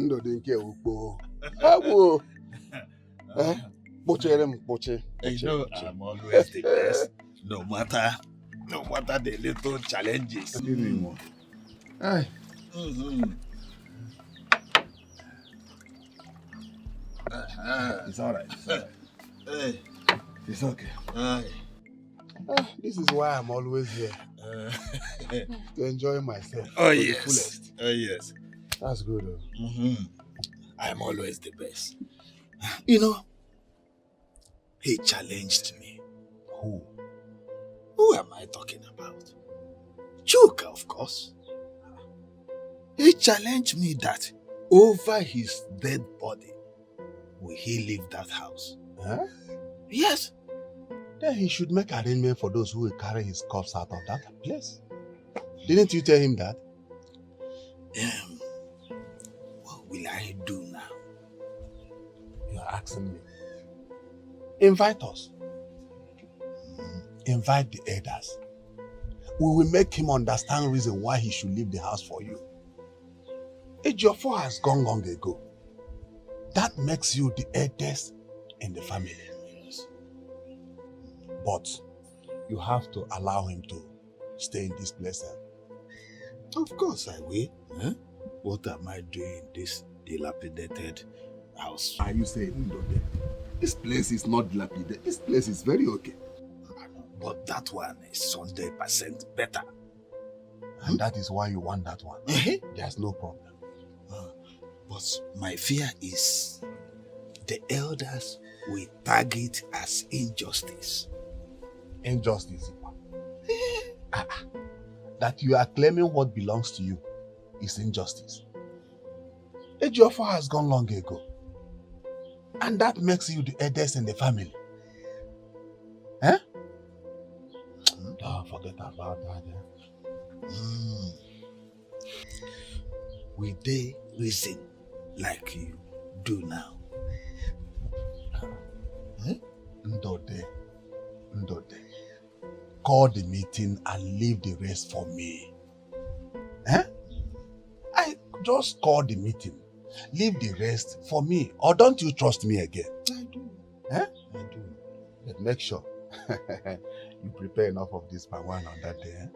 Ndo dinke ukbo. Awo. Poche. You know, I'm always the best, no matter the little challenges. Aye. It's all right. Hey. It's okay. Aye. This is why I'm always here. To enjoy myself. Oh, to yes. The fullest. Oh, yes. That's good. I'm always the best. You know, he challenged me. Who? Who am I talking about? Chuka, of course. He challenged me that over his dead body, will he leave that house? Huh? Yes. Then he should make arrangement for those who will carry his corpse out of that place. Didn't you tell him that? What will I do now? You are asking me. Invite us. Invite the elders. We will make him understand reason why he should leave the house for you. Ejiofor has gone long ago. That makes you the eldest in the family. Yes. But you have to allow him to stay in this place. Of course I will. Huh? What am I doing in this dilapidated house? Are you saying, Ndode, this place is not dilapidated. This place is very okay. But that one is 100% better. And that is why you want that one. There's no problem. But my fear is the elders will tag it as injustice. Injustice? That you are claiming what belongs to you is injustice. Ejiofor has gone long ago. And that makes you the eldest in the family. Eh? Don't forget about that. Will they reason like you do now? Ndode. Call the meeting and leave the rest for me. I just call the meeting. Leave the rest for me. Or don't you trust me again? I do. I do. But make sure you prepare enough of this for one on that day.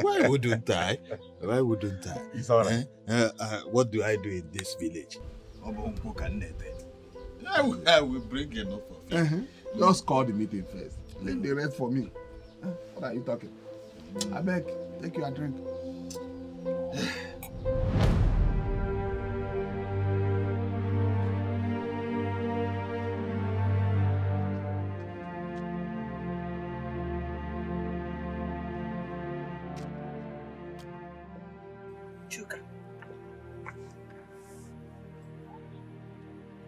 Why wouldn't I? It's all right. What do I do in this village? I will bring enough of it. Just call the meeting first. Leave the rest for me. What are you talking? I beg, take you a drink. Chuka,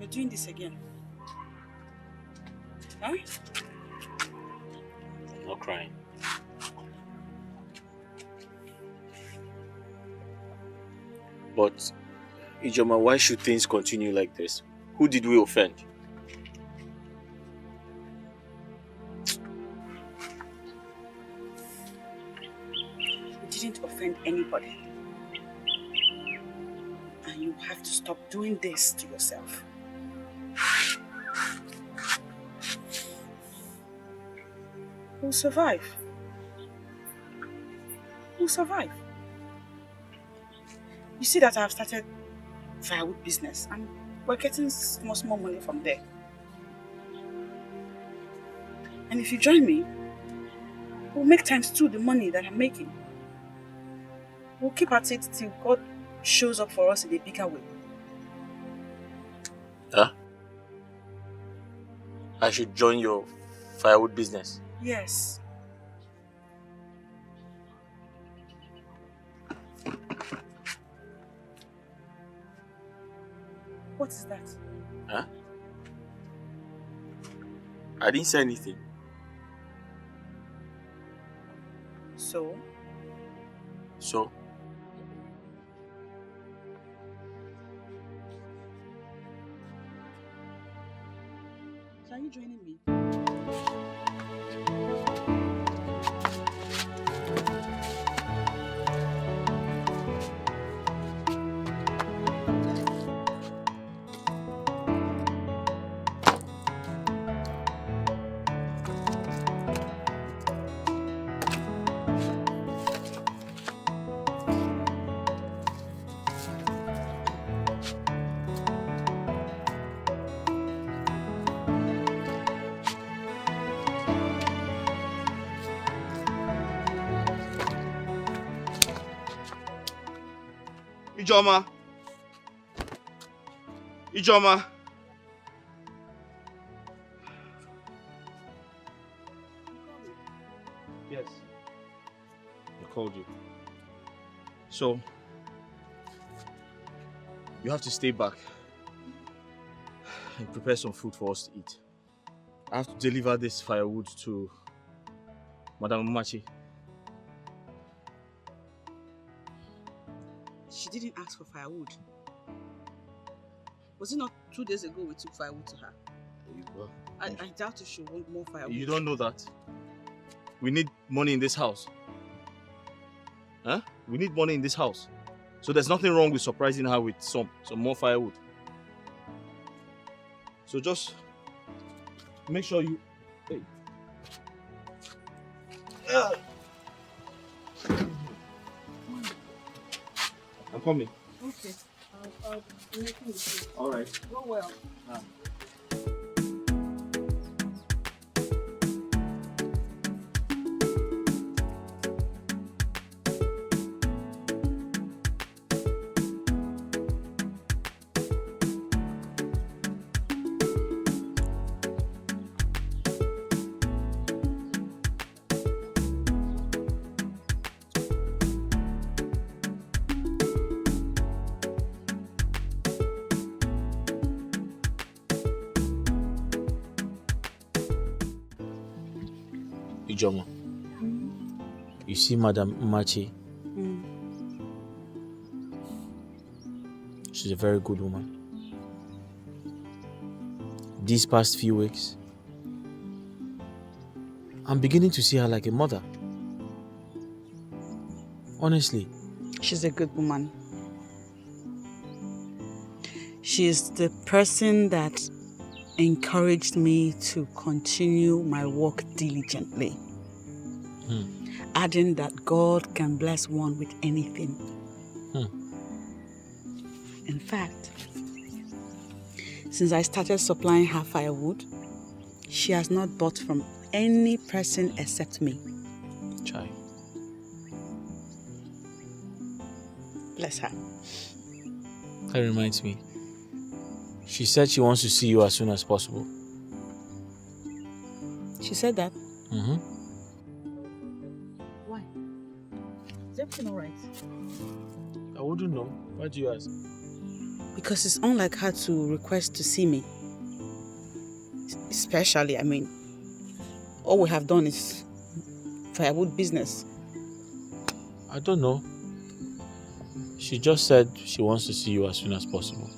you're doing this again. Huh? I'm not crying. But, Ijoma, why should things continue like this? Who did we offend? We didn't offend anybody. And you have to stop doing this to yourself. We'll survive. We'll survive. You see that I've started firewood business and we're getting small money from there. And if you join me, we'll make ×2 the money that I'm making. We'll keep at it till God shows up for us in a bigger way. Huh? I should join your firewood business? Yes. What is that? Huh? I didn't say anything. So? So? So are you joining me? Ijoma! Ijoma! Yes. I called you. So, you have to stay back and prepare some food for us to eat. I have to deliver this firewood to Madam Umachi. She didn't ask for firewood. Was it not 2 days ago we took firewood to her? I doubt if she want more firewood. You don't know that. We need money in this house. Huh? We need money in this house. So there's nothing wrong with surprising her with some more firewood. So just make sure you... Hey. I'm coming. Okay. I'll be making the food. Alright. Go well. Ijoma, you see Madam Umachi? She's a very good woman. These past few weeks, I'm beginning to see her like a mother. Honestly. She's a good woman. She's the person that encouraged me to continue my work diligently. Adding that God can bless one with anything. In fact, since I started supplying her firewood, she has not bought from any person except me. Chai. Bless her. That reminds me. She said she wants to see you as soon as possible. She said that? Mm-hmm. Why? Is everything alright? I wouldn't know. Why do you ask? Because it's unlike her to request to see me. Especially, all we have done is firewood business. I don't know. She just said she wants to see you as soon as possible.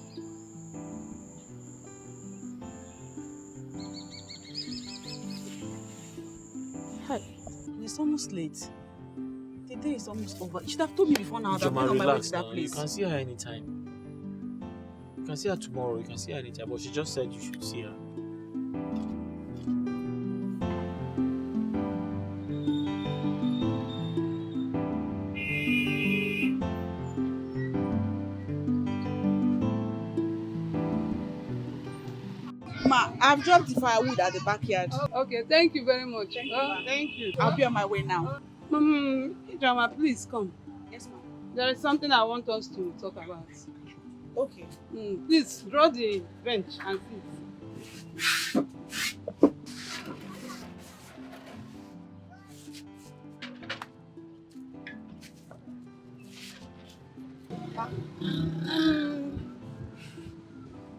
Hi, it's almost late. The day is almost over. You should have told me before now that I'm Joma, on my way relax to that now. place. You can see her anytime. You can see her tomorrow. You can see her anytime. But she just said you should see her. Ma, I've dropped the firewood at the backyard. Okay, thank you very much. Thank you. I'll be on my way now. Drama, please come. Yes, ma'am. There is something I want us to talk about. Okay. Please draw the bench and sit.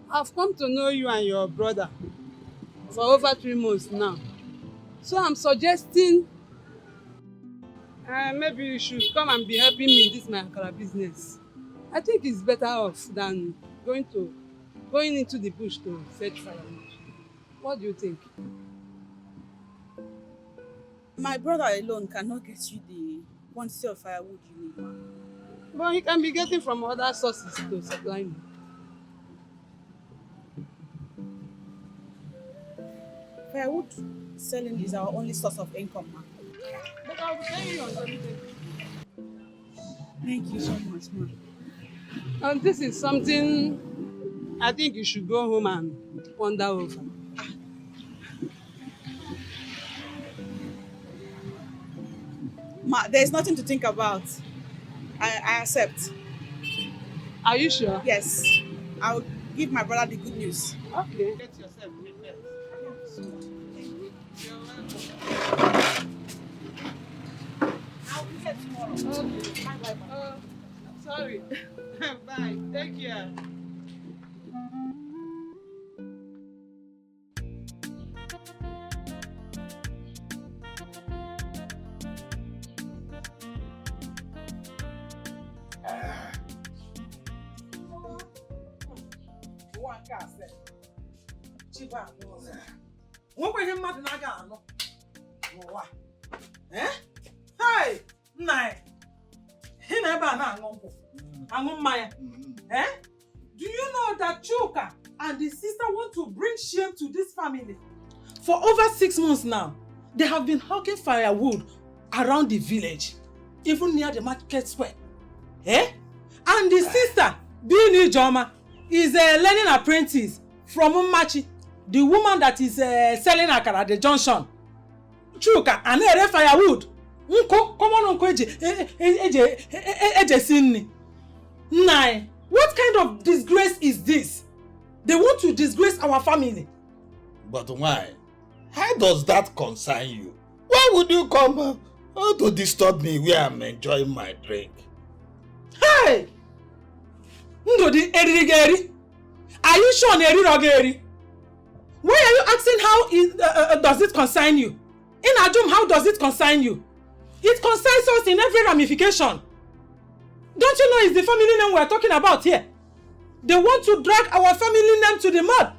I've come to know you and your brother for over 3 months now. So I'm suggesting maybe you should come and be helping me in this my akara business. I think it's better off than going into the bush to fetch firewood. What do you think? My brother alone cannot get you the quantity of firewood you need, ma. But he can be getting from other sources to supply me. Firewood selling is our only source of income, ma. But I'll be paying you on something. Thank you so much, ma. And this is something I think you should go home and ponder over. Ma, there's nothing to think about. I accept. Are you sure? Yes. I'll give my brother the good news. Okay. Get yourself prepared. I'll be here tomorrow. Okay. Bye. Sorry. Bye. Take care. Nwoke ihe mmadụ na-aga anọ n'ụwa. Hey, nna anyị, ị na ebe a na-aṅụ nkwụ, aṅụ mmanya. Do you know that Chuka and the sister want to bring shame to this family? For over 6 months now, they have been hawking firewood around the village, even near the market square. And the sister, being Ijoma, is a learning apprentice from Mmachi, the woman that is selling akara at the junction. Chuka, and ere firewood. Come on, eje sinni. Nine. What kind of disgrace is this? They want to disgrace our family. But why? How does that concern you? Why would you come to disturb me where I'm enjoying my drink? Hey! Ndodi erigeri. Are you sure Nerirogeri? Why are you asking how does it concern you? In Adum, how does it concern you? It concerns us in every ramification. Don't you know it's the family name we're talking about here? They want to drag our family name to the mud.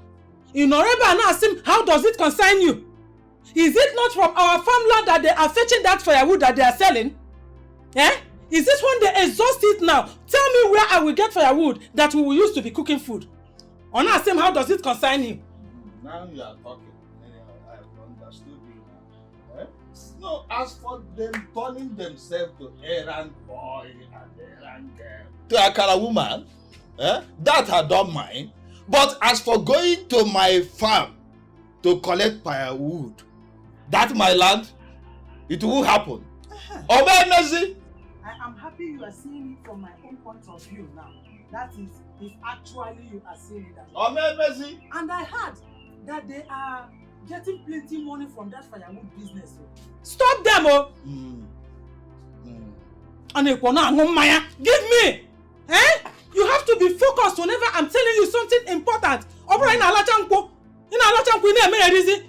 In Oreba and ask him, how does it concern you? Is it not from our farmland that they are fetching that firewood that they are selling? Is this when they exhaust it now? Tell me where I will get firewood that we will use to be cooking food. On ask him, how does it concern you? Now you are talking. I've understood you now. No, as for them turning themselves to errand boy and errand girl, to Akara woman, that I don't mind. But as for going to my farm to collect firewood, that's my land, it will happen. Obey, I am happy you are seeing it from my own point of view now. That is, if actually you are seeing it. Obey, and I heard that they are getting plenty money from that firewood business. Stop them, oh! Give me! You have to be focused whenever I'm telling you something important.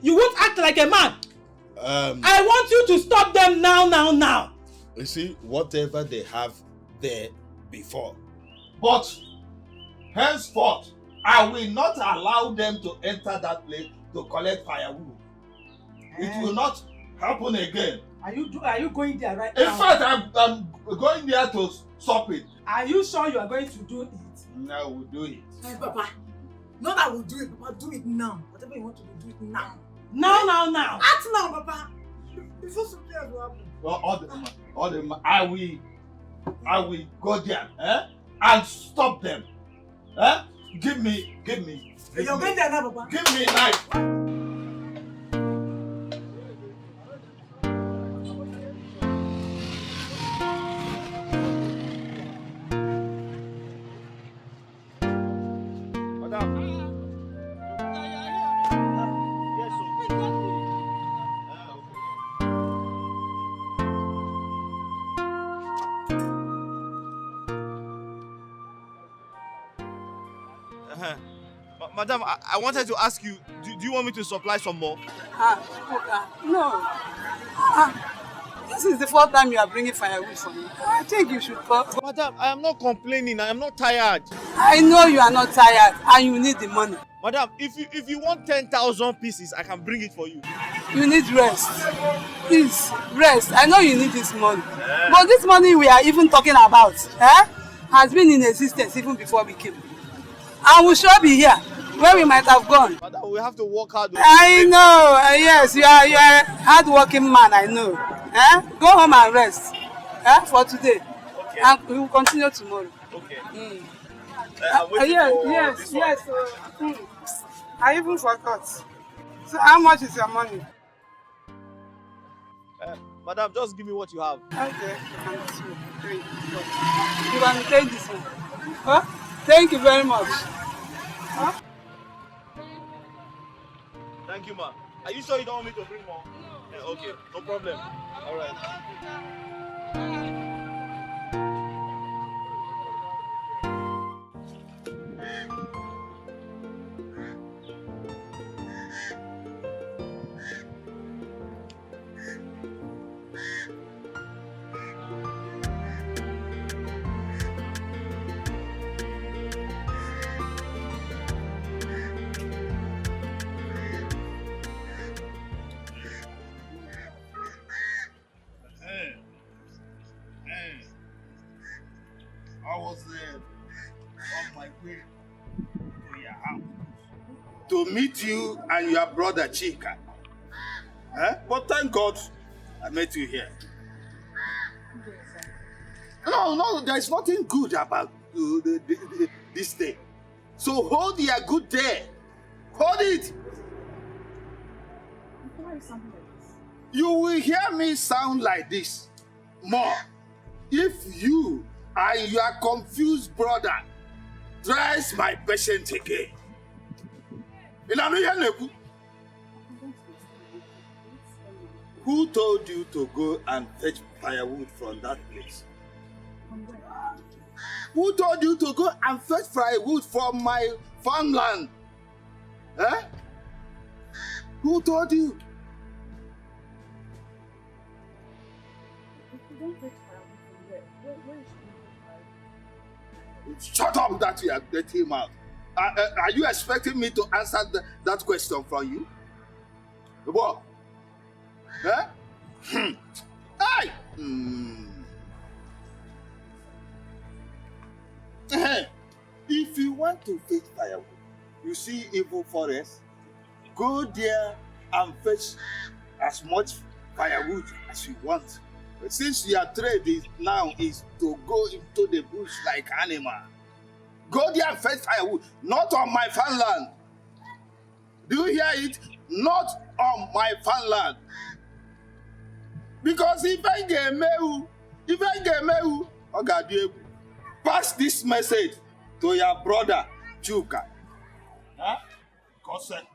You won't act like a man. I want you to stop them now. You see, whatever they have there before. But henceforth, I will not allow them to enter that place to collect firewood. It will not happen again. Are you going there right now? In fact, I'm going there to stop it. Are you sure you are going to do it? No, we'll do it. Hey, Papa. Not that we'll do it, Papa. Do it now. Whatever you want to do it now. Now. Act now, Papa. Before something else will happen. Well, I will go there, and stop them. Give me. You're going there now, Papa. Give me a knife. Madam, I wanted to ask you, do you want me to supply some more? No. This is the fourth time you are bringing firewood for me. I think you should talk. Madam, I am not complaining. I am not tired. I know you are not tired and you need the money. Madam, if you want 10,000 pieces, I can bring it for you. You need rest. Please, rest. I know you need this money. But this money we are even talking about has been in existence even before we came. And we shall be here where we might have gone. Madam, we have to work hard. I know. Yes, you are a hard-working man, I know. Go home and rest for today. Okay. And we will continue tomorrow. Okay. Yes. I even forgot. So how much is your money? Madam, just give me what you have. Okay. 1, 2, 3, 4. You can take this one. Huh? Thank you very much. Thank you, ma. Are you sure you don't want me to bring more? Yeah, okay, no problem. All right. I was on my way to your house to meet you and your brother Chika. But thank God I met you here. No, there's nothing good about this day. So hold your good day. Hold it. You will hear me sound like this more if you and your confused brother tries my patience again. Who told you to go and fetch firewood from that place? Who told you to go and fetch firewood from my farmland? Who told you? Shut up that you are getting him out. Are you expecting me to answer that question from you? What? Hey! If you want to fetch firewood, you see evil forest, go there and fetch as much firewood as you want. But since your trade now is to go into the bush like animal, go there and fetch firewood, not on my farmland. Do you hear it? Not on my farmland. Because if I get me, pass this message to your brother Chuka. Godson.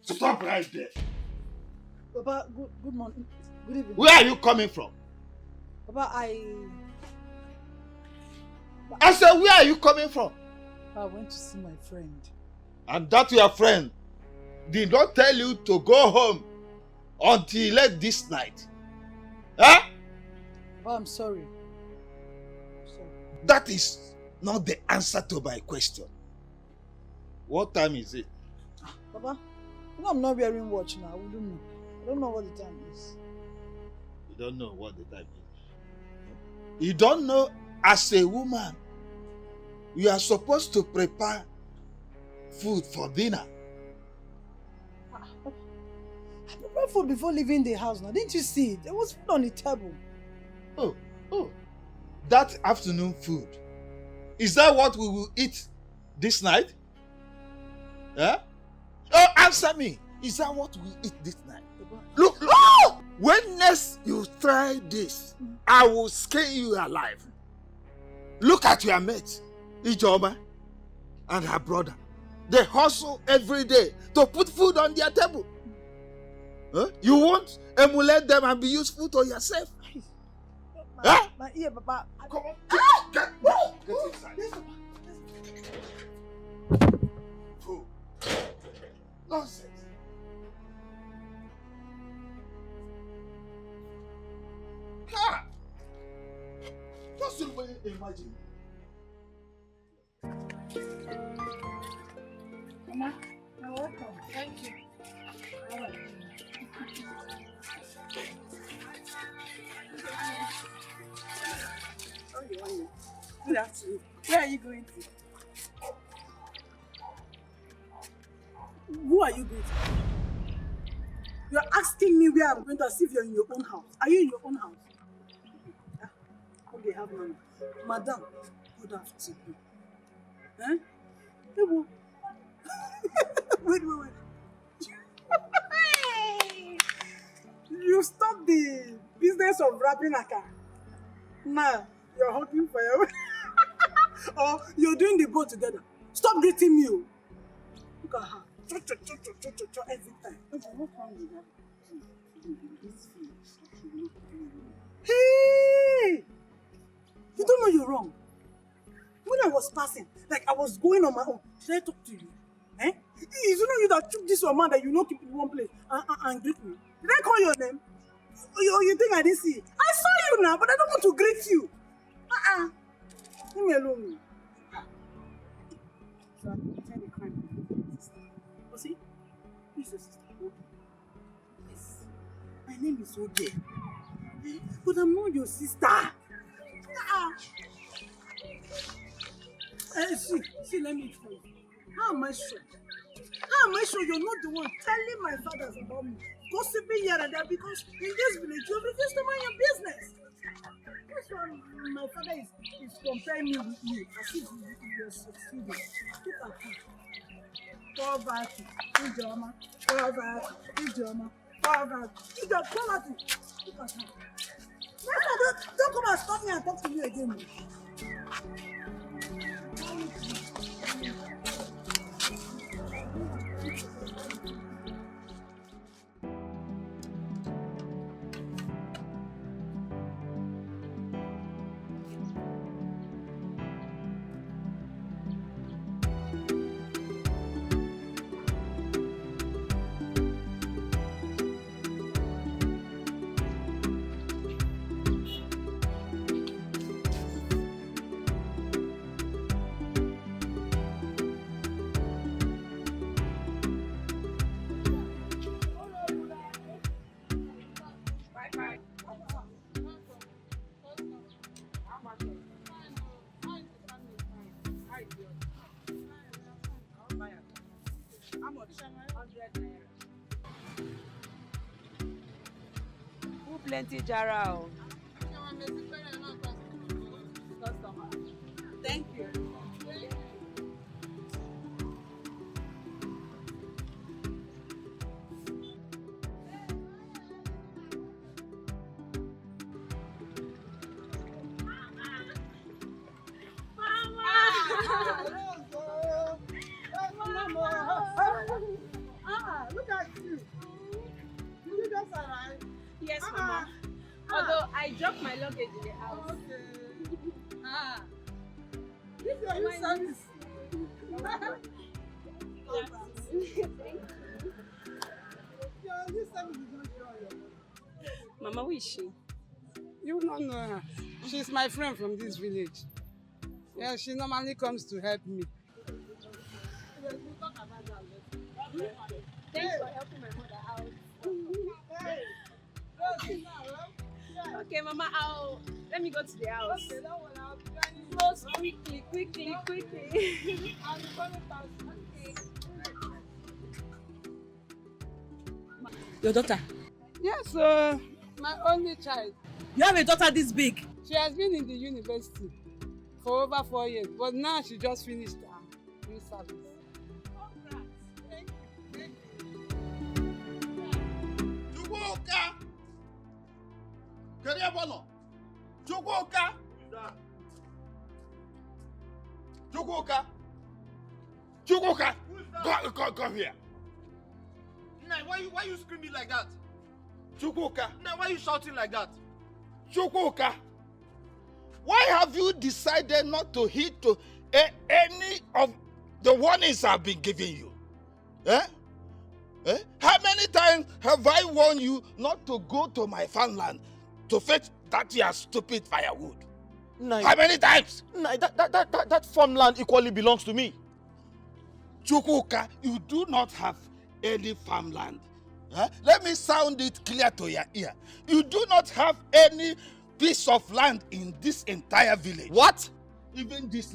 Stop right there. Papa, good morning. Good evening. Where are you coming from? Papa, I said, where are you coming from? I went to see my friend. And that your friend did not tell you to go home until late this night. Huh? Papa, I'm sorry. That is not the answer to my question. What time is it? Papa, you know I'm not wearing watch now. I wouldn't know. I don't know what the time is. You don't know what the time is. You don't know, as a woman, you are supposed to prepare food for dinner. I prepared food before leaving the house now. Didn't you see it? There was food on the table. Oh. That afternoon food. Is that what we will eat this night? Huh? Oh, answer me. Is that what we eat this night? Look. Oh! When next you try this, I will skin you alive. Look at your mate, Ijoma, and her brother. They hustle every day to put food on their table. Huh? You won't emulate them and be useful to yourself? My ear, Papa. Come on. Get inside. Fool. Nonsense. Just imagine. Mama, you're welcome. Thank you. Oh, you want me? Good afternoon. Where are you going to? Who are you going to? You're asking me where I'm going to as if you're in your own house. Are you in your own house? Okay, have money. Madam, good afternoon. Eh? Hey, wait. Hey! You stop the business of wrapping a car. Now, you're hugging for your or you're doing the both together. Stop greeting me. Look at her. Every time. What's wrong with that? Hey! You don't know you're wrong. When I was passing, like I was going on my own, did I talk to you? Eh? Is it not you that took this your man that you know keep in one place and greet me? Did I call your name? You think I didn't see it? I saw you now, but I don't want to greet you. Leave me alone. So I'm trying to crime. Oh, see? Who's your sister? Yes. My name is Oge. But I'm not your sister. See, let me tell you. How am I sure? How am I sure you're not the one telling my fathers about me? Gossiping here and there because in this village you refuse to mind your business. That's why my father is comparing me with you as if you're succeeding. Look at you. Poverty, Ijoma, poverty. Look at her. Don't come and stop me and talk to me again. Plenty jara. Thank you. Look at you. Did you just arrive? Yes, Mama. Although I dropped my luggage in the house. Okay. This is your service. Mama, who is she? You don't know her. She's my friend from this village. Yeah, she normally comes to help me. Thanks for helping my mother out. Okay, Mama, let me go to the house. Okay, don't worry, I'll be joining you. Close quickly. I'll be coming fast. Okay. Your daughter? Yes, my only child. You have a daughter this big? She has been in the university for over 4 years, but now she just finished her service. Chukwuka! Keriebono! Chukwuka! Chukwuka! Chukwuka! Come here. Nah, why you screaming like that? Chukwuka! Nah, why you shouting like that? Chukwuka! Why have you decided not to heed to any of the warnings I've been giving you? Eh? How many times have I warned you not to go to my farmland to fetch that your stupid firewood? Nah, How many times? nah, that farmland equally belongs to me. Chukwuka, you do not have any farmland. Let me sound it clear to your ear. You do not have any piece of land in this entire village. What? Even this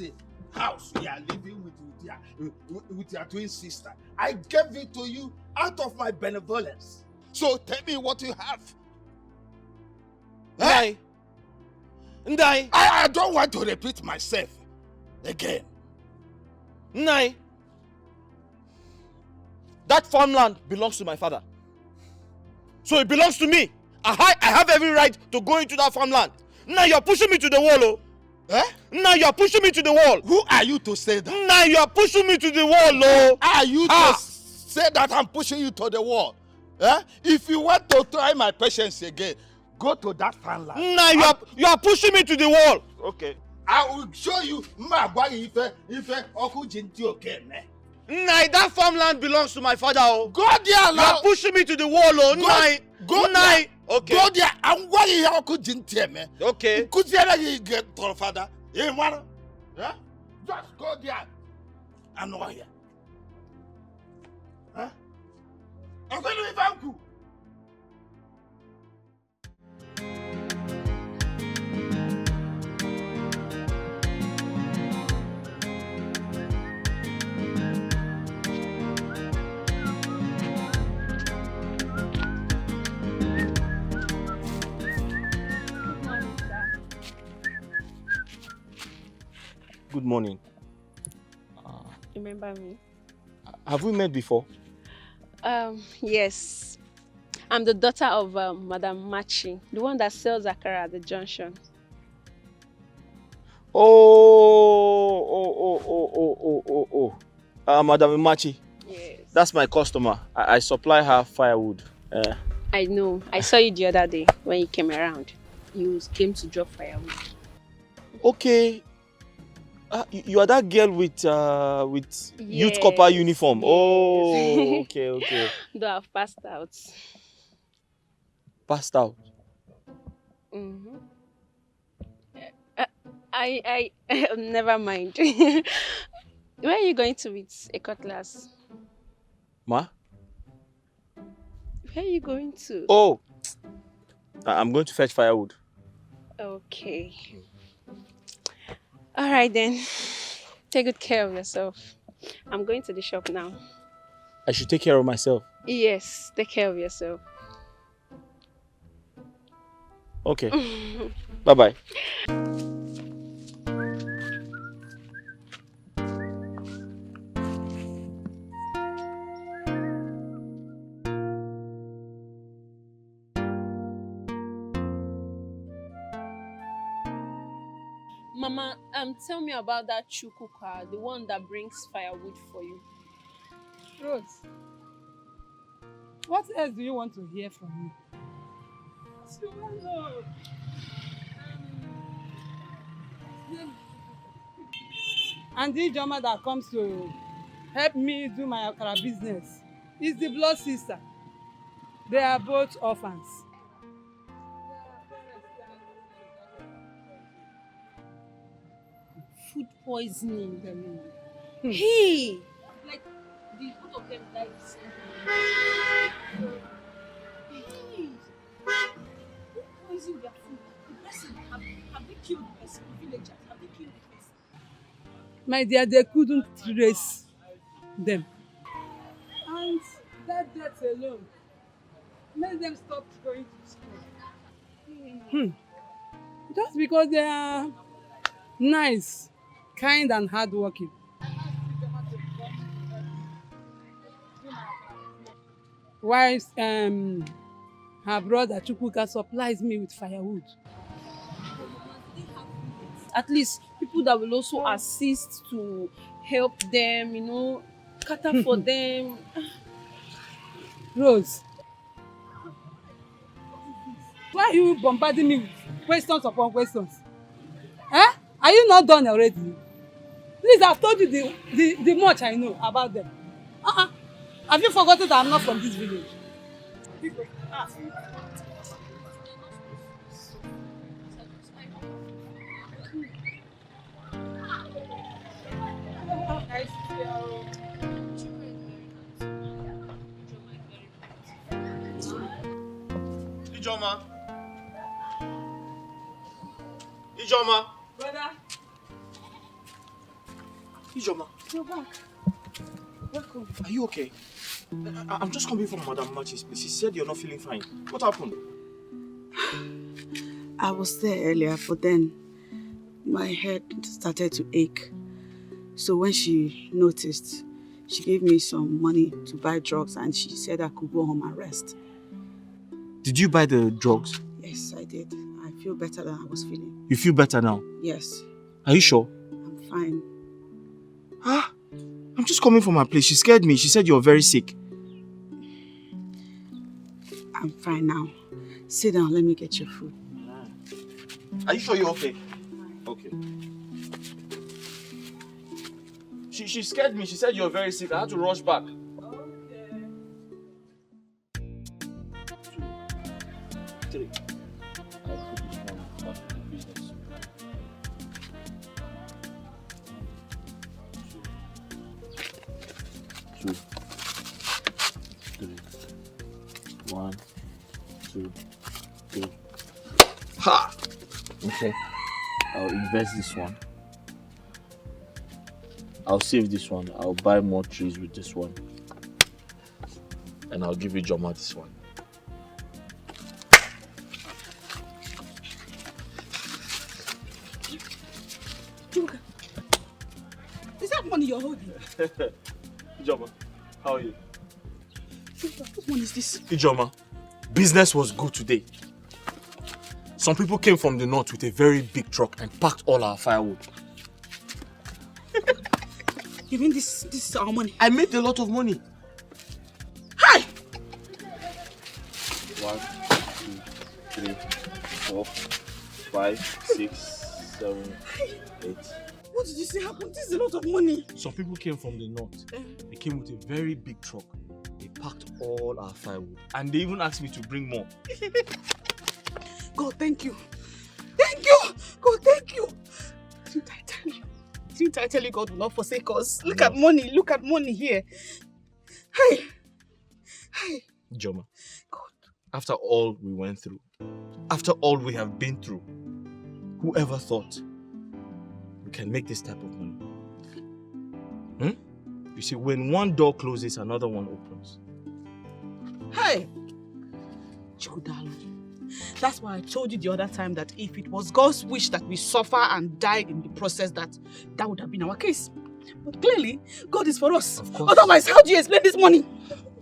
house you are living with your twin sister, I gave it to you out of my benevolence. So tell me what you have. Ndai. Ndai. I don't want to repeat myself again. Ndai. That farmland belongs to my father. So it belongs to me. I have every right to go into that farmland. Now you're pushing me to the wall, oh. Now you're pushing me to the wall. Who are you to say that? Now you're pushing me to the wall, oh. Are you to say that I'm pushing you to the wall? If you want to try my patience again, go to that farmland. Now you're pushing me to the wall. Okay. I will show you Nai, that farmland belongs to my father. Oh. Go there now. You're pushing me to the wall, oh. Nai. Go Nai. Okay. Go there. I'm going here. Okay. Could you get to father? Just go there. I'm not here. I'm going to leave uncle. Good morning. Remember me? Have we met before? Yes. I'm the daughter of Madam Machi, the one that sells akara at the junction. Madam Machi. Yes. That's my customer. I supply her firewood. I know. I saw you the other day when you came around. You came to drop firewood. Okay. You are that girl with youth copper uniform. Yes. Oh, okay. Though I've passed out. Passed out. Mm-hmm. I never mind. Where are you going to with a cutlass? Ma? Where are you going to? Oh, I'm going to fetch firewood. Okay. All right then. Take good care of yourself. I'm going to the shop now. I should take care of myself. Yes, take care of yourself. Okay. Bye-bye. Mama, tell me about that chukuka, the one that brings firewood for you. Rose, what else do you want to hear from me? And the Joma that comes to help me do my akara business is the blood sister. They are both orphans. Food poisoning. Hey! Like, the both of them died the same day. Hey! Who poisoned their food? The person, have they killed the person? The villagers, have they killed the person? My dear, they couldn't trace them. And that death alone made them stop going to school. Just because they are nice, kind and hardworking. While her brother Chukwuka supplies me with firewood. At least people that will also assist to help them, cater for them. Rose, why are you bombarding me with questions upon questions? Are you not done already? Please, I've told you the much I know about them. Have you forgotten that I'm not from this village? Ijoma. Ijoma. Brother, Ijoma. you're back. Welcome. Are you okay? I'm just coming from Madam Machi's place. She said you're not feeling fine. What happened? I was there earlier, but then my head started to ache. So when she noticed, she gave me some money to buy drugs and she said I could go home and rest. Did you buy the drugs? Yes, I did. I feel better than I was feeling. You feel better now? Yes, Are you sure? I'm fine. Huh? I'm just coming from her place. She scared me. She said you're very sick. I'm fine now. Sit down, let me get your food. Are you sure you're okay? Okay. She scared me. She said you're very sick. I had to rush back. Okay. 2, 3. I'll put this one back in the business. 2, 3. 1, 2, 3. Ha! Okay. I'll invest this one. I'll save this one. I'll buy more trees with this one. And I'll give you Joma this one. Junka, is that money you're holding? Joma, how are you? Junka, what money is this? Ijoma, business was good today. Some people came from the north with a very big truck and packed all our firewood. You mean this is our money? I made a lot of money. Hi! 1, 2, 3, 4, 5, 6, 7, 8. What did you say happened? This is a lot of money. Some people came from the north. They came with a very big truck. They packed all our firewood. And they even asked me to bring more. God, thank you. Thank you! God, thank you! Didn't I tell you? Didn't I tell you God will not forsake us? Look at money here. Hey! Hey! Joma, God. after all we went through, after all we have been through, whoever thought we can make this type of money? You see, when one door closes, another one opens. Hey! Chikudalo. That's why I told you the other time that if it was God's wish that we suffer and die in the process, that would have been our case. But clearly, God is for us. Of course. Otherwise, how do you explain this money?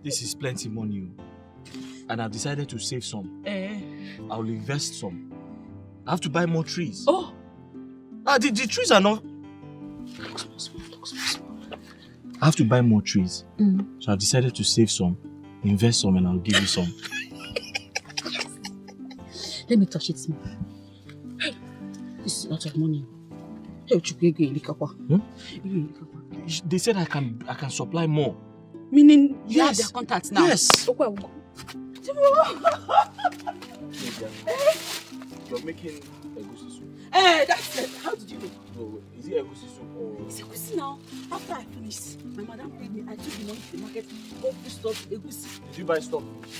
This is plenty money. And I've decided to save some. I'll invest some. I have to buy more trees. Oh! The trees are not... I have to buy more trees. So I've decided to save some, invest some, and I'll give you some. Let me touch it small. Hey, this is a lot of money. Hey, They said I can supply more. Meaning you Yes. have their contacts now? Yes. Okay, we'll go. You're making egusi soup. Hey, that's it. How did you know? No, wait. Is it egusi soup or... It's egusi now. After I finished, my madam paid me. I took the money to the market, bought fish stock, egusi. Did you buy stockfish?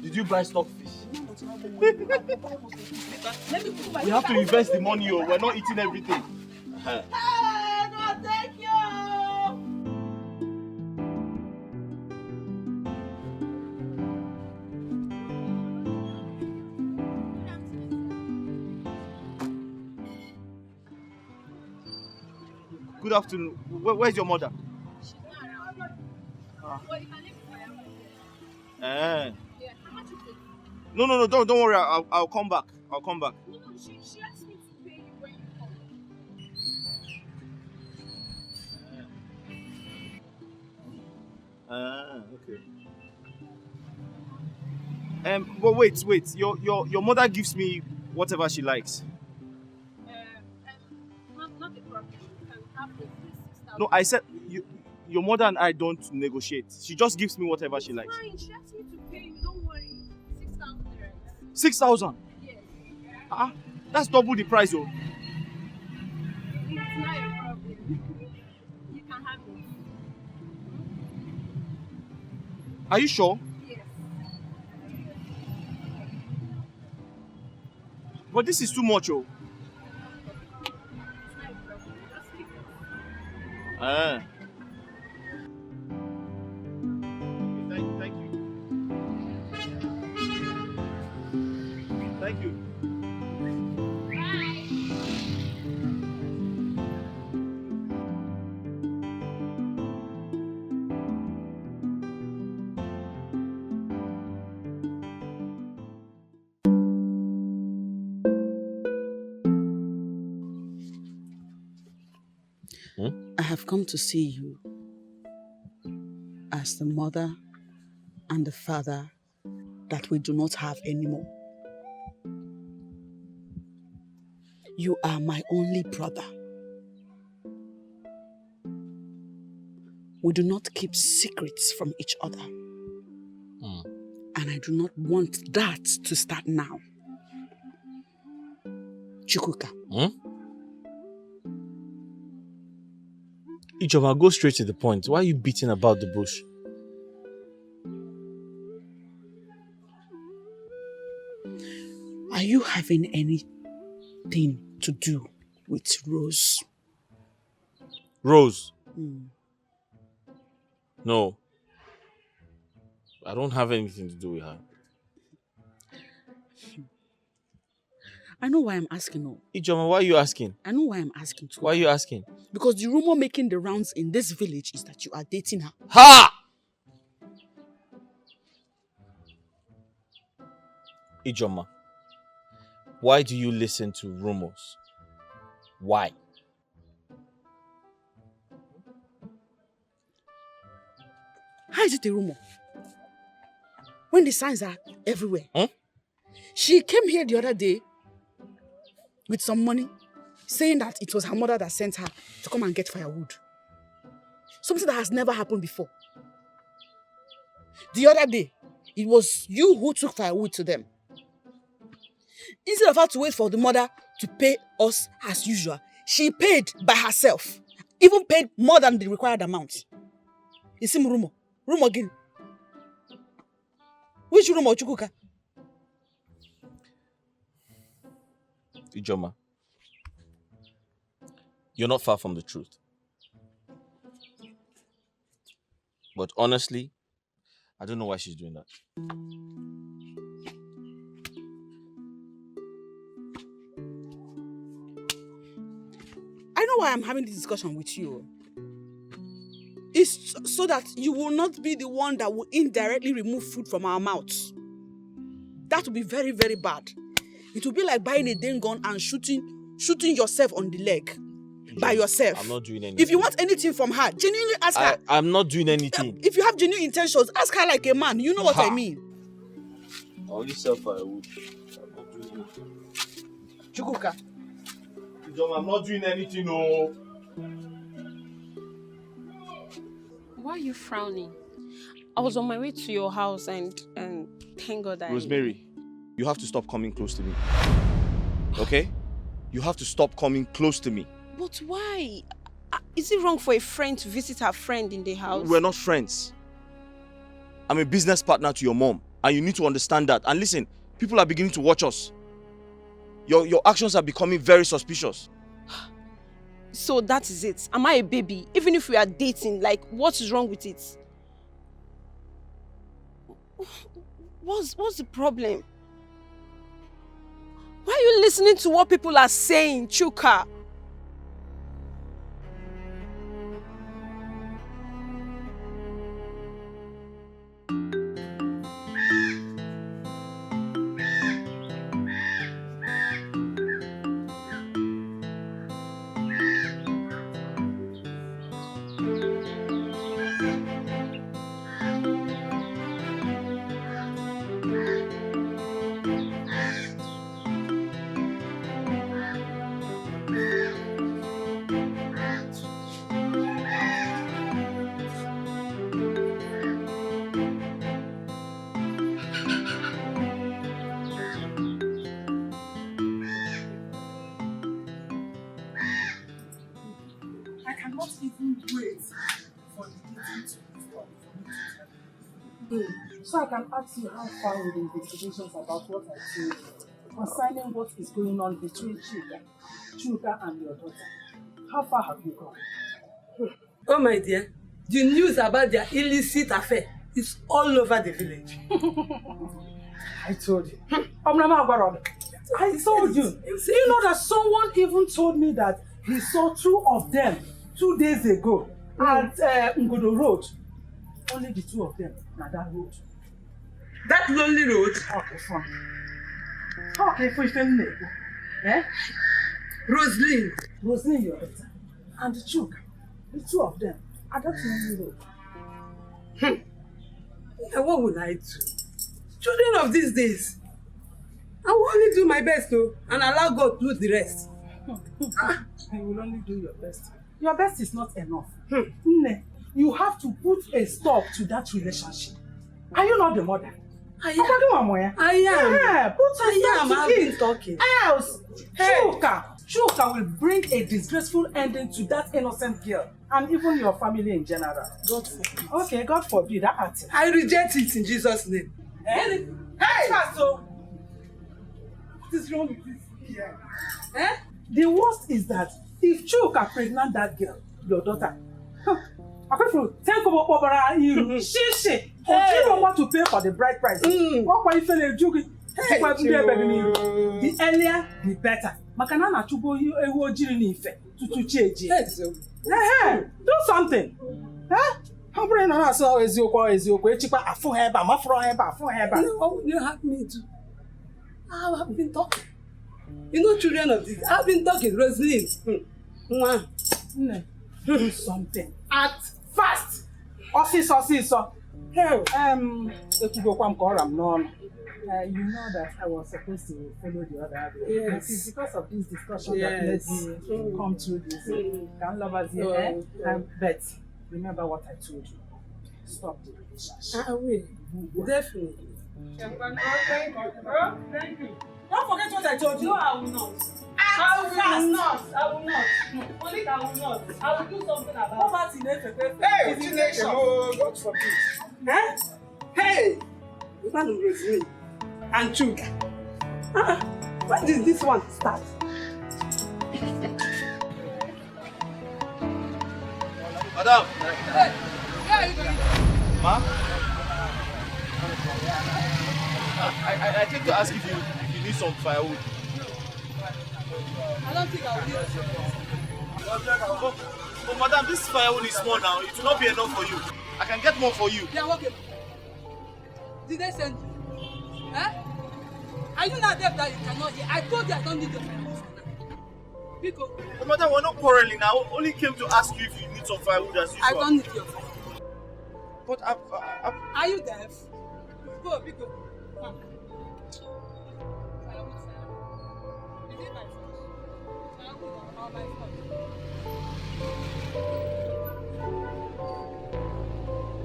Did you buy stockfish? Let me put my... We have to invest the money, we're not eating everything. Hey, God, thank you! Good afternoon. Where's your mother? She's not around. Well, you can leave it for your Eh. Yeah, how much is it? No, don't worry. I'll come back. I'll come back. No, she asked me to pay you when you come. Okay. But wait. Your mother gives me whatever she likes. Not a problem. You can have the 6,000. No, I said your mother and I don't negotiate. She just gives me whatever she likes. Fine, she asked me to pay you. Don't worry. 6,000 direct. 6,000. Yes. That's double the price, though. It's not a problem. You can have it. Are you sure? Yes. But this is too much, oh. Ah. Thank you. Thank you. I have come to see you as the mother and the father that we do not have anymore. You are my only brother. We do not keep secrets from each other. And I do not want that to start now. Chukwuka. Ijoma, go straight to the point. Why are you beating about the bush? Are you having anything to do with Rose? Rose? No. I don't have anything to do with her. I know why I'm asking. No. Ijoma, why are you asking? I know why I'm asking too. Why are you asking? Because the rumor making the rounds in this village is that you are dating her. Ha! Ijoma, why do you listen to rumors? Why? How is it a rumor? When the signs are everywhere. Huh? She came here the other day with some money, saying that it was her mother that sent her to come and get firewood. Something that has never happened before. The other day, it was you who took firewood to them. Instead of her to wait for the mother to pay us as usual, she paid by herself. Even paid more than the required amount. It's him rumor. Rumor again. Which rumor, Chukwuka? Ijoma, you're not far from the truth. But honestly, I don't know why she's doing that. I know why I'm having this discussion with you. It's so that you will not be the one that will indirectly remove food from our mouths. That will be very, very bad. It will be like buying a dang gun and shooting yourself on the leg by yourself. I'm not doing anything. If you want anything from her, genuinely ask her. I'm not doing anything. If you have genuine intentions, ask her like a man. You know what I mean. I only sell firewood. I'm not doing anything. Chukwuka. I'm not doing anything, no. Why are you frowning? I was on my way to your house and thank God Rosemary, you have to stop coming close to me. Okay? You have to stop coming close to me. But why? Is it wrong for a friend to visit her friend in the house? We're not friends. I'm a business partner to your mom, and you need to understand that. And listen, people are beginning to watch us. Your actions are becoming very suspicious. So that is it. Am I a baby? Even if we are dating, like, what is wrong with it? What's the problem? Why are you listening to what people are saying, Chuka? So I can ask you how far with the investigations about what I told you. concerning what is going on between Chuka and your daughter. How far have you gone? Oh my dear, the news about their illicit affair is all over the village. I told you. I told you. You know that someone even told me that he saw 2 of them 2 days ago at Ngodo Road. Only the 2 of them on that road. That lonely road? Okay, fine. Okay, for you. Eh? Rosaline, your daughter. And Chuka. The 2 of them at that lonely road. And what would I do? Children of these days. I will only do my best though, and allow God to do the rest. I will only do your best. Your best is not enough. You have to put a stop to that relationship. Are you not the mother? I am. Yeah, put a stop to I've been talking. Else, Chuka will bring a disgraceful ending to that innocent girl and even your family in general. God forbid. Okay, God forbid that. I reject it in Jesus' name. Hey! So, what is wrong with this here? The worst is that if Chuka pregnant that girl, your daughter, apart from think about she don't want to pay for the bride price. What you feel the earlier the better. Makana na chubo ewu ojiri ni ife tutu cheji. Do something. How bring na so eziokwu echikwa afu heba mafro heba afu heba. What you have me to? I have been talking. You know, children of this, I've been talking, Rosaline. Do something. Act fast. Osiso. Hey, you know that I was supposed to follow the other way. Yes. It's because of this discussion that made me come through this. Can lovers here? But remember what I told you. Stop the relationship. I will. Definitely. Thank you. Don't forget what I told you. No, I will not. I will not. Only I will not. I will do something about it. Hey, Chineke, oh, God forbid. Hey, Rosaline and Chuka. When did this one start? Madam. Hey, where are you going? Ma? I came to ask if you need some firewood. I don't think I'll need it. But madam, this firewood is small now. It will not be enough for you. I can get more for you. Yeah, okay. Did they send you? Are you not deaf that you cannot hear? I told you I don't need your firewood now. Because But madam, we're not quarreling now. I only came to ask you if you need some firewood as usual. I don't need your firewood. But Are you deaf? Go, because. Is it my fault? Firewood or my fault?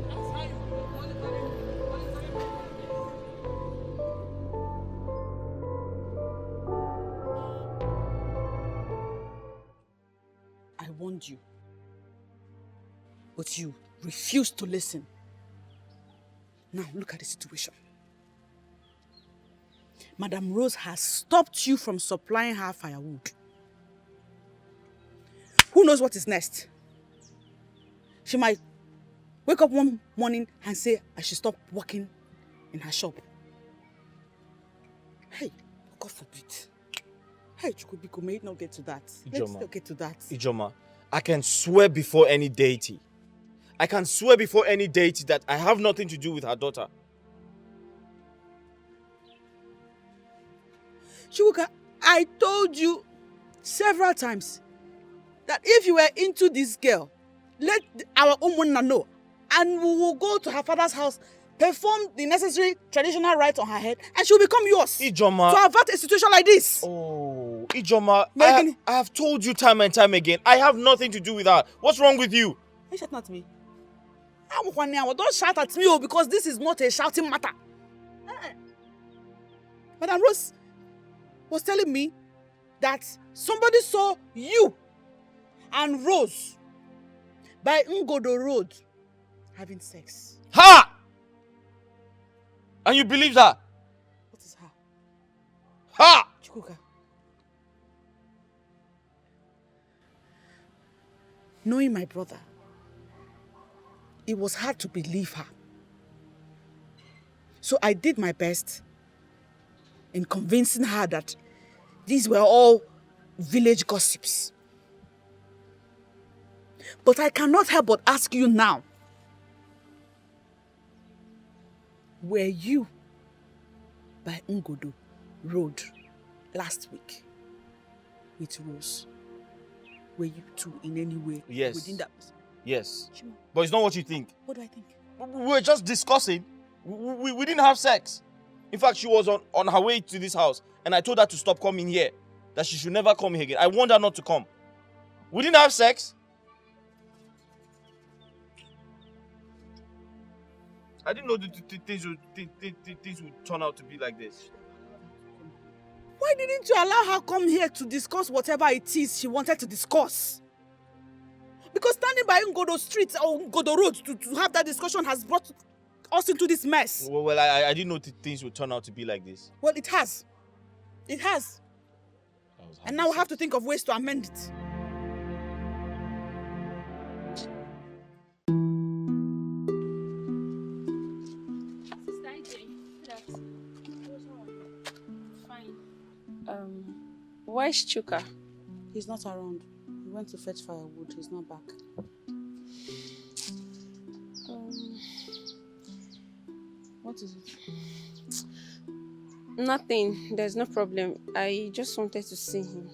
That's how you monitoring. I warned you, but you refused to listen. Now look at the situation. Madam Rose has stopped you from supplying her firewood. Who knows what is next? She might wake up one morning and say I should stop working in her shop. Hey, God forbid. Hey, Chukubiko, may it not get to that. Let's not get to that. Ijoma, I can swear before any deity. I can swear before any deity that I have nothing to do with her daughter. Chuka, I told you several times that if you were into this girl, let our Umunna know, and we will go to her father's house, perform the necessary traditional rites on her head, and she will become yours. Ijoma. To avert a situation like this. Oh, Ijoma, I have told you time and time again, I have nothing to do with her. What's wrong with you? Don't shout at me. Don't shout at me, because this is not a shouting matter. Madam Rose was telling me that somebody saw you and Rose by Ngodo Road having sex. Ha! And you believe that? What is her? Ha! Chukwuka. Knowing my brother, it was hard to believe her. So I did my best in convincing her that these were all village gossips. But I cannot help but ask you now, were you by Ngodo Road last week with Rose? Were you two in any way Yes. within that? Yes. Shimo, But it's not what you think. what do I think? We were just discussing. We didn't have sex. In fact, she was on her way to this house, and I told her to stop coming here, that she should never come here again. I warned her not to come. We didn't have sex. I didn't know things would turn out to be like this. Why didn't you allow her come here to discuss whatever it is she wanted to discuss? Because standing by Ngodo Street or Ngodo Road to have that discussion has brought us into this mess. Well, I didn't know things would turn out to be like this. Well, it has. It has. And now we have to think of ways to amend it. Where's Chuka? He's not around. He went to fetch firewood. He's not back. What is it? Nothing. There's no problem. I just wanted to see him.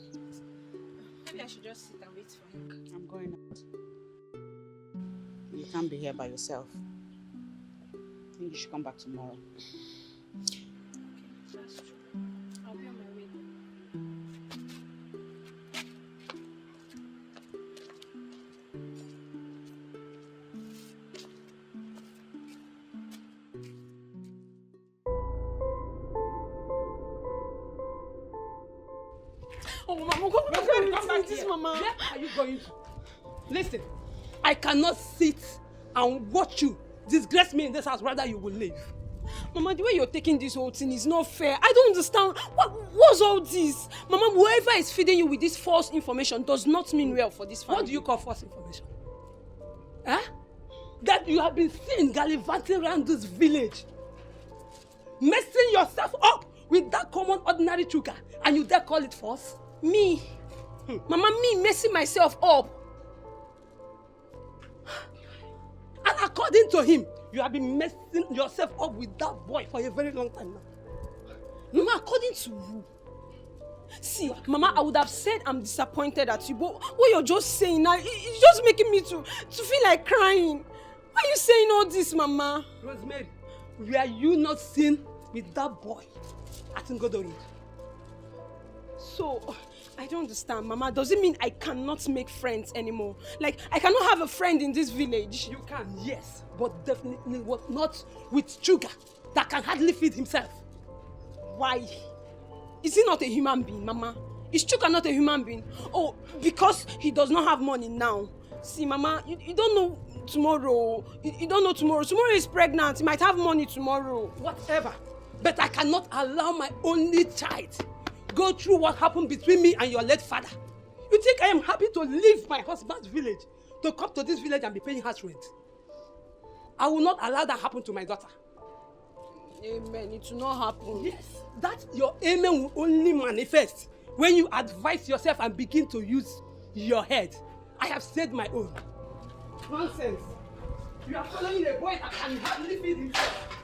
Maybe I should just sit and wait for him. I'm going out. You can't be here by yourself. I think you should come back tomorrow. That's true. I'll be on my way. Oh, Mama, come back here. Mama. Where are you going to? Listen, I cannot sit and watch you disgrace me in this house. Rather, you will leave. Mama, the way you're taking this whole thing is not fair. I don't understand. What's all this? Mama, whoever is feeding you with this false information does not mean well for this family. What do you call false information? Huh? That you have been seen gallivanting around this village, messing yourself up with that common ordinary chuka, and you dare call it false? Me? Mama, me messing myself up. And according to him, you have been messing yourself up with that boy for a very long time now. Mama, according to who? See, Mama, I would have said I'm disappointed at you, but what you're just saying now, it's just making me to feel like crying. Why are you saying all this, Mama? Rosemary, were you not seen with that boy at Ngodo Road? So, I don't understand, Mama. Does it mean I cannot make friends anymore? Like, I cannot have a friend in this village? You can, yes, but definitely not with Chuga that can hardly feed himself. Why? Is he not a human being, Mama? Is Chuka not a human being? Oh, because he does not have money now. See, Mama, you don't know tomorrow. You don't know tomorrow. Tomorrow is pregnant. He might have money tomorrow. Whatever. But I cannot allow my only child go through what happened between me and your late father. You think I am happy to leave my husband's village to come to this village and be paying house rent? I will not allow that happen to my daughter. Amen. It will not happen. Yes, that your amen will only manifest when you advise yourself and begin to use your head. I have said my own. Nonsense. You are following a boy that can hardly feed himself.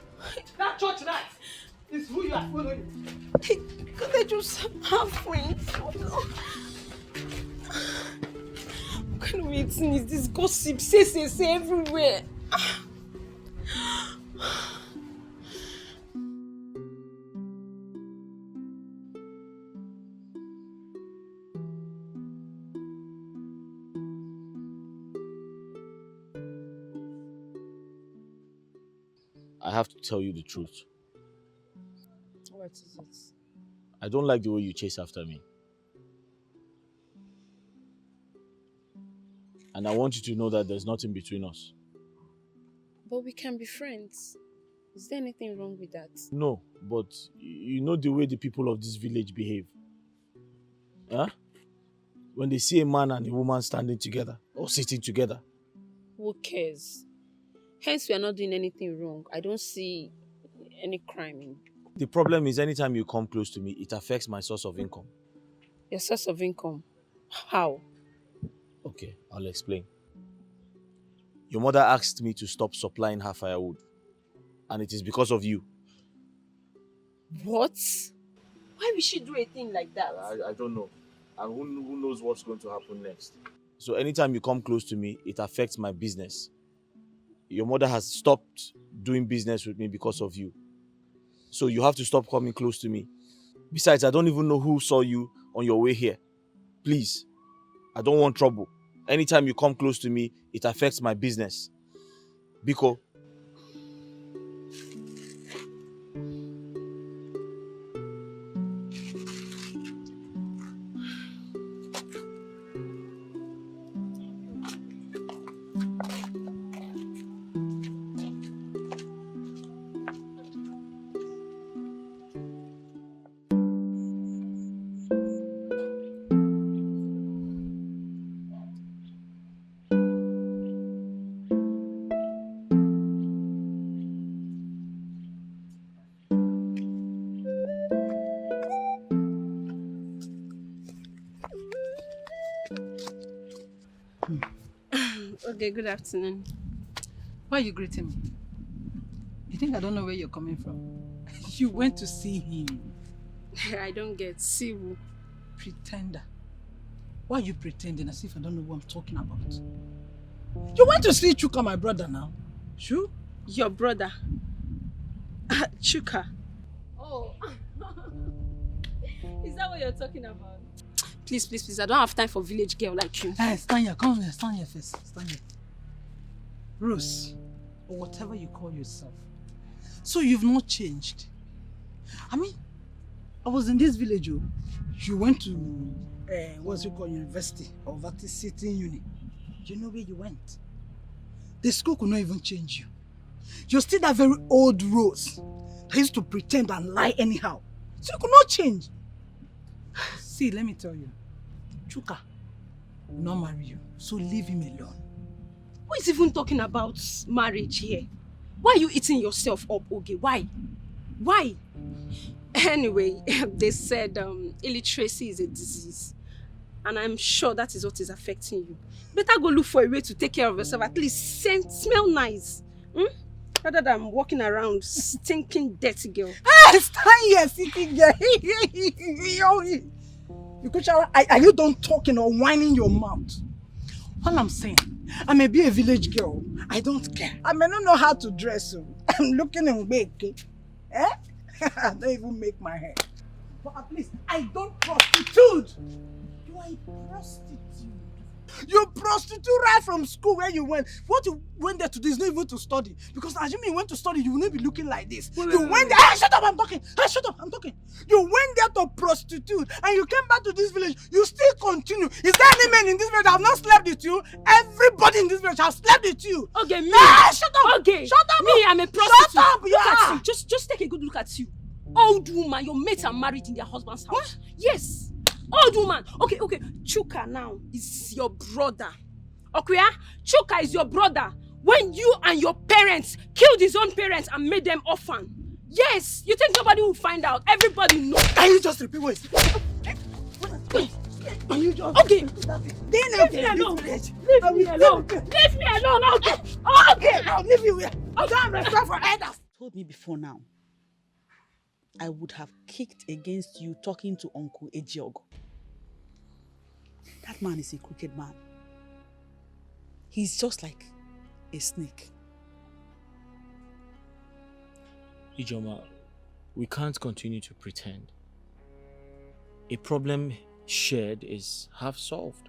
That church rat is who you are following. Can't I just have friends? What kind of a thing is this gossip? Say everywhere. I have to tell you the truth. What is it? I don't like the way you chase after me. And I want you to know that there's nothing between us. But we can be friends. Is there anything wrong with that? No, but you know the way the people of this village behave. Huh? When they see a man and a woman standing together or sitting together. Who cares? Hence, we are not doing anything wrong. I don't see any crime in The problem is anytime you come close to me, it affects my source of income. your source of income. How? Okay, I'll explain. Your mother asked me to stop supplying her firewood. And it is because of you. What? Why would she do a thing like that? I don't know. And who knows what's going to happen next. So anytime you come close to me, it affects my business. Your mother has stopped doing business with me because of you. So you have to stop coming close to me. Besides, I don't even know who saw you on your way here. Please, I don't want trouble. Anytime you come close to me, it affects my business. Biko. Okay, good afternoon. Why are you greeting me? You think I don't know where you're coming from? You went to see him. I don't get. See who? Pretender. Why are you pretending as if I don't know what I'm talking about? You went to see Chuka, my brother now. Sure? Your brother. Chuka. Oh. Is that what you're talking about? Please, please, please. I don't have time for village girl like you. Hey, stand here. Come here. Stand here first. Stand here. Rose, or whatever you call yourself. So you've not changed. I mean, I was in this village. You went to, what's it called, university or city uni. Do you know where you went? The school could not even change you. You're still that very old Rose that used to pretend and lie anyhow. So you could not change. See, let me tell you. Chuka will not marry you, so leave him alone. Who is even talking about marriage here? Why are you eating yourself up, Oge? Why? Why? Anyway, they said illiteracy is a disease. And I'm sure that is what is affecting you. Better go look for a way to take care of yourself. At least smell nice. Rather than walking around stinking dirty girl. Stand here, stinking girl. Are you done talking or whining your mouth? All I'm saying, I may be a village girl. I don't care. I may not know how to dress. So I'm looking in big. I don't even make my hair. But at least I don't prostitute. You are a prostitute. You prostitute right from school where you went. What you went there to do is not even to study. Because assuming you went to study, you will not be looking like this. Wait, there. Hey, shut up, I'm talking. Hey, shut up, I'm talking. You went there to prostitute and you came back to this village. You still continue. Is there any man in this village that have not slept with you? Everybody in this village has slept with you. Okay, me. Hey, shut up. Okay. Shut up. Me, I'm a prostitute. Shut up. Look at you. Just take a good look at you. Old woman, your mates are married in their husband's house. What? Yes. Old woman. Okay. Chuka now is your brother. Okay, Chuka is your brother. When you and your parents killed his own parents and made them orphan. Yes, you think nobody will find out? Everybody knows. Can you just repeat what you said? Can you just... Okay. Leave me alone. Leave me alone. Leave me alone. Okay. Okay. I'll leave you here. I don't have respect for elders. Told me before now, I would have kicked against you talking to Uncle Ejiogo. That man is a crooked man. He's just like a snake. Ijoma, we can't continue to pretend. A problem shared is half solved.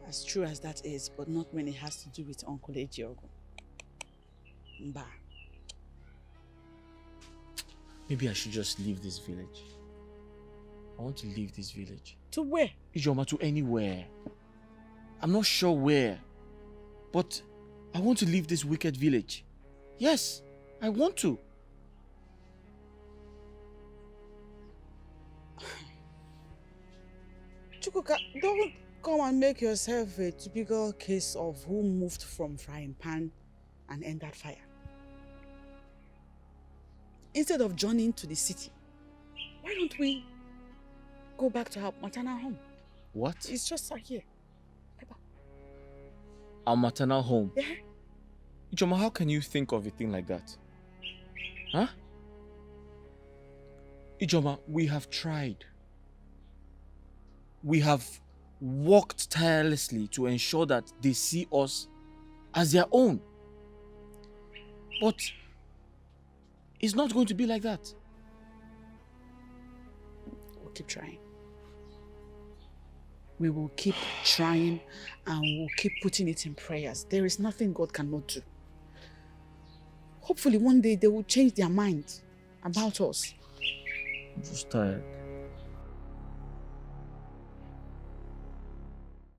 As true as that is, but not when it has to do with Uncle Ejiogo. Mba. Maybe I should just leave this village. I want to leave this village. To where? Ijoma, to anywhere. I'm not sure where. But I want to leave this wicked village. Yes, I want to. Chukwuka, don't come and make yourself a typical case of who moved from frying pan and entered fire. Instead of journeying to the city, why don't we go back to our maternal home? What? It's just right here. Our maternal home? Yeah. Ijoma, how can you think of a thing like that? Huh? Ijoma, we have tried. We have worked tirelessly to ensure that they see us as their own. But it's not going to be like that. We'll keep trying. We will keep trying and we'll keep putting it in prayers. There is nothing God cannot do. Hopefully one day they will change their mind about us. I'm just tired.